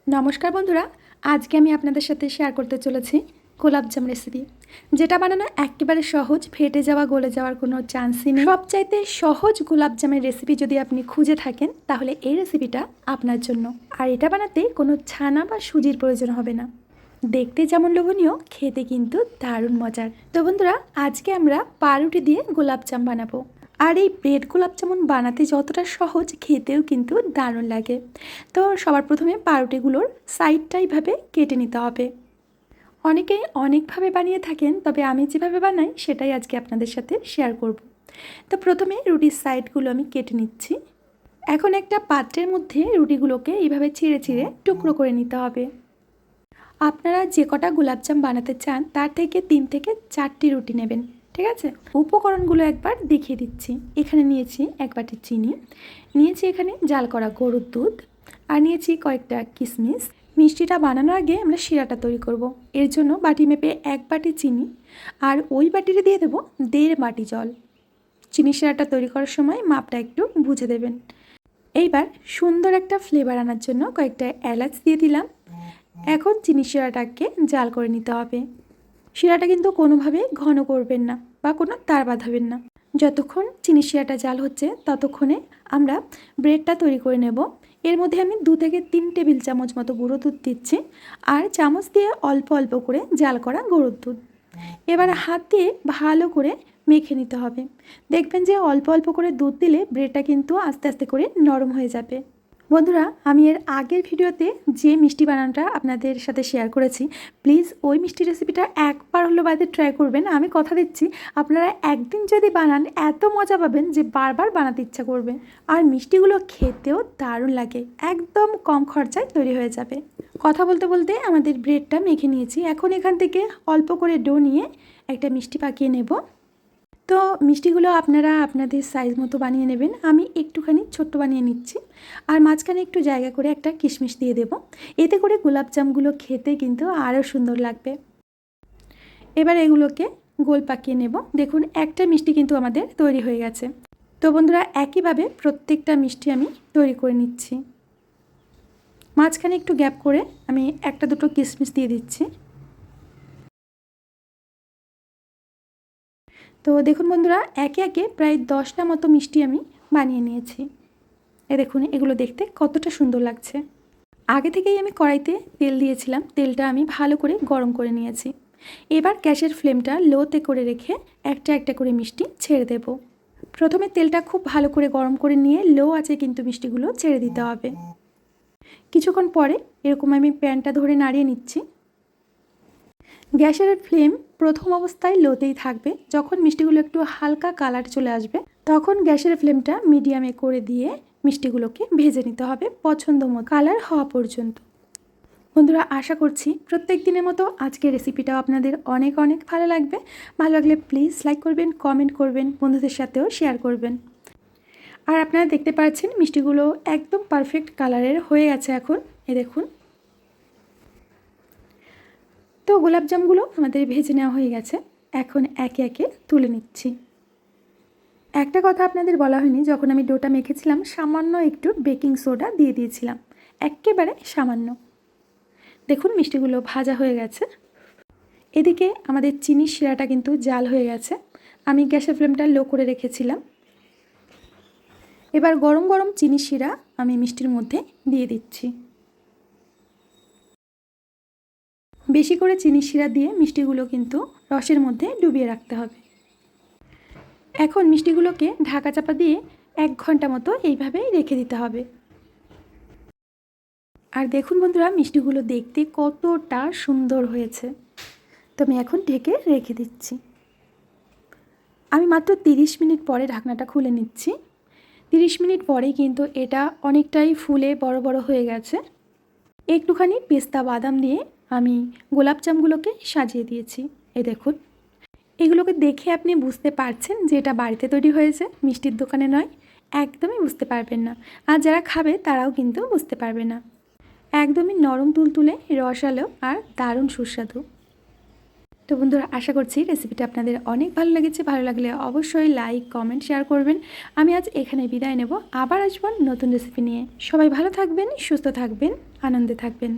নমস্কার বন্ধুরা, আজকে আমি আপনাদের সাথে শেয়ার করতে চলেছি গোলাপজাম রেসিপি, যেটা বানানো একেবারে সহজ, ফেটে যাওয়া গলে যাওয়ার কোনো চান্সই নেই। সবচাইতে সহজ গোলাপজামের রেসিপি যদি আপনি খুঁজে থাকেন তাহলে এই রেসিপিটা আপনার জন্য। আর এটা বানাতে কোনো ছানা বা সুজির প্রয়োজন হবে না। দেখতে যেমন লোভনীয়, খেতে কিন্তু দারুণ মজার। তো বন্ধুরা, আজকে আমরা পাউরুটি দিয়ে গোলাপজাম বানাবো। আর এই ব্রেড গোলাপ যেমন বানাতে যতটা সহজ, খেতেও কিন্তু দারুণ লাগে। তো সবার প্রথমে পাউরুটিগুলোর সাইডটা এইভাবে কেটে নিতে হবে। অনেকেই অনেকভাবে বানিয়ে থাকেন, তবে আমি যেভাবে বানাই সেটাই আজকে আপনাদের সাথে শেয়ার করব। তো প্রথমে রুটির সাইডগুলো আমি কেটে নিচ্ছি। এখন একটা পাত্রের মধ্যে রুটিগুলোকে এইভাবে ছিঁড়ে ছিঁড়ে টুকরো করে নিতে হবে। আপনারা যে কটা গোলাপজাম বানাতে চান তার থেকে 3 থেকে 4টি রুটি নেবেন, ঠিক আছে? উপকরণগুলো একবার দেখিয়ে দিচ্ছি। এখানে নিয়েছি 1 বাটি চিনি, নিয়েছি এখানে জাল করা গরুর দুধ, আর নিয়েছি কয়েকটা কিশমিশ। মিষ্টিটা বানানোর আগে আমরা শিরাটা তৈরি করব। এর জন্য বাটি মেপে 1 বাটি চিনি আর ওই বাটিতে দিয়ে দেবো 1.5 বাটি জল। চিনি শিরাটা তৈরি করার সময় মাপটা একটু বুঝে দেবেন। এইবার সুন্দর একটা ফ্লেভার আনার জন্য কয়েকটা এলাচ দিয়ে দিলাম। এখন চিনি শিরাটাকে জাল করে নিতে হবে। শিরাটা কিন্তু কোনোভাবে ঘন করবেন না বা কোনো তার বাঁধাবেন না। যতক্ষণ চিনি শিরাটা জাল হচ্ছে ততক্ষণে আমরা ব্রেডটা তৈরি করে নেব। এর মধ্যে আমি 2 থেকে 3 টেবিল চামচ মতো গুঁড়ো দুধ দিচ্ছি, আর চামচ দিয়ে অল্প অল্প করে জাল করা গরুর দুধ। এবার হাত দিয়ে ভালো করে মেখে নিতে হবে। দেখবেন যে অল্প অল্প করে দুধ দিলে ব্রেডটা কিন্তু আস্তে আস্তে করে নরম হয়ে যাবে। বন্ধুরা, আমি এর আগের ভিডিওতে যে মিষ্টি বানানোটা আপনাদের সাথে শেয়ার করেছি, প্লিজ ওই মিষ্টি রেসিপিটা একবার হলো বাড়িতে ট্রাই করবেন। আমি কথা দিচ্ছি, আপনারা একদিন যদি বানান এত মজা পাবেন যে বারবার বানাতে ইচ্ছা করবে। আর মিষ্টিগুলো খেতেও দারুণ লাগে, একদম কম খরচায় তৈরি হয়ে যাবে। কথা বলতে বলতে আমাদের ব্রেডটা মেখে নিয়েছি। এখন এখান থেকে অল্প করে ডো নিয়ে একটা মিষ্টি পাকিয়ে নেব। তো মিষ্টিগুলো আপনারা আপনাদের সাইজ মতো বানিয়ে নেবেন। আমি একটুখানি ছোট্ট বানিয়ে নিচ্ছি, আর মাঝখানে একটু জায়গা করে একটা কিশমিশ দিয়ে দেব। এতে করে গোলাপজামগুলো খেতে কিন্তু আরও সুন্দর লাগবে। এবার এগুলোকে গোল পাকিয়ে নেব। দেখুন, একটা মিষ্টি কিন্তু আমাদের তৈরি হয়ে গেছে। তো বন্ধুরা, একইভাবে প্রত্যেকটা মিষ্টি আমি তৈরি করে নিচ্ছি। মাঝখানে একটু গ্যাপ করে আমি একটা দুটো কিশমিশ দিয়ে দিচ্ছি। তো দেখুন বন্ধুরা, একে একে প্রায় 10টা মতো মিষ্টি আমি বানিয়ে নিয়েছি। দেখুন এগুলো দেখতে কতটা সুন্দর লাগছে। আগে থেকেই আমি কড়াইতে তেল দিয়েছিলাম, তেলটা আমি ভালো করে গরম করে নিয়েছি। এবার গ্যাসের ফ্লেমটা লোতে করে রেখে একটা একটা করে মিষ্টি ছেড়ে দেব। প্রথমে তেলটা খুব ভালো করে গরম করে নিয়ে লো আঁচে কিন্তু মিষ্টিগুলো ছেড়ে দিতে হবে। কিছুক্ষণ পরে এরকম আমি প্যানটা ধরে নাড়িয়ে নিচ্ছি। গ্যাসের ফ্লেম প্রথম অবস্থায় লোতেই থাকবে। যখন মিষ্টিগুলো একটু হালকা কালার চলে আসবে তখন গ্যাসের ফ্লেমটা মিডিয়ামে করে দিয়ে মিষ্টিগুলোকে ভেজে নিতে হবে পছন্দ মতো কালার হওয়া পর্যন্ত। বন্ধুরা, আশা করছি প্রত্যেক দিনের মতো আজকের রেসিপিটাও আপনাদের অনেক অনেক ভালো লাগবে। ভালো লাগলে প্লিজ লাইক করবেন, কমেন্ট করবেন, বন্ধুদের সাথেও শেয়ার করবেন। আর আপনারা দেখতে পাচ্ছেন মিষ্টিগুলো একদম পারফেক্ট কালারের হয়ে গেছে এখন। দেখুন, তো গোলাপজামগুলো আমাদের ভেজে নেওয়া হয়ে গেছে। এখন একে একে তুলে নিচ্ছি। একটা কথা আপনাদের বলা হয়নি, যখন আমি ডোটা মেখেছিলাম সামান্য একটু বেকিং সোডা দিয়ে দিয়েছিলাম, একেবারে সামান্য। দেখুন মিষ্টিগুলো ভাজা হয়ে গেছে। এদিকে আমাদের চিনির শিরাটা কিন্তু জাল হয়ে গেছে। আমি গ্যাসের ফ্লেমটা লো করে রেখেছিলাম। এবার গরম গরম চিনির শিরা আমি মিষ্টির মধ্যে দিয়ে দিচ্ছি। বেশি করে চিনির শিরা দিয়ে মিষ্টিগুলো কিন্তু রসের মধ্যে ডুবিয়ে রাখতে হবে। এখন মিষ্টিগুলোকে ঢাকা চাপা দিয়ে 1 ঘন্টা মতো এইভাবেই রেখে দিতে হবে। আর দেখুন বন্ধুরা, মিষ্টিগুলো দেখতে কতটা সুন্দর হয়েছে। তো আমি এখন ঢেকে রেখে দিচ্ছি। আমি মাত্র 30 মিনিট পরে ঢাকনাটা খুলে নিচ্ছি। 30 মিনিট পরেই কিন্তু এটা অনেকটাই ফুলে বড় বড় হয়ে গেছে। একটুখানি পেস্তা বাদাম দিয়ে আমি গোলাপজামগুলোকে সাজিয়ে দিয়েছি। এই দেখুন, এগুলোকে দেখে আপনি বুঝতে পারছেন যে এটা বাড়িতে তৈরি হয়েছে, মিষ্টির দোকানে নয়। একদমই বুঝতে পারবেন না। আর যারা খাবে তারাও কিন্তু বুঝতে পারবে না। একদমই নরম তুলতুলে, রসালো আর দারুণ সুস্বাদু। তো তো বন্ধুরা, আশা করছি রেসিপিটা আপনাদের অনেক ভালো লেগেছে। ভালো লাগলে অবশ্যই লাইক, কমেন্ট, শেয়ার করবেন। আমি আজ এখানে বিদায় নেব, আবার আসবো নতুন রেসিপি নিয়ে। সবাই ভালো থাকবেন, সুস্থ থাকবেন, আনন্দে থাকবেন।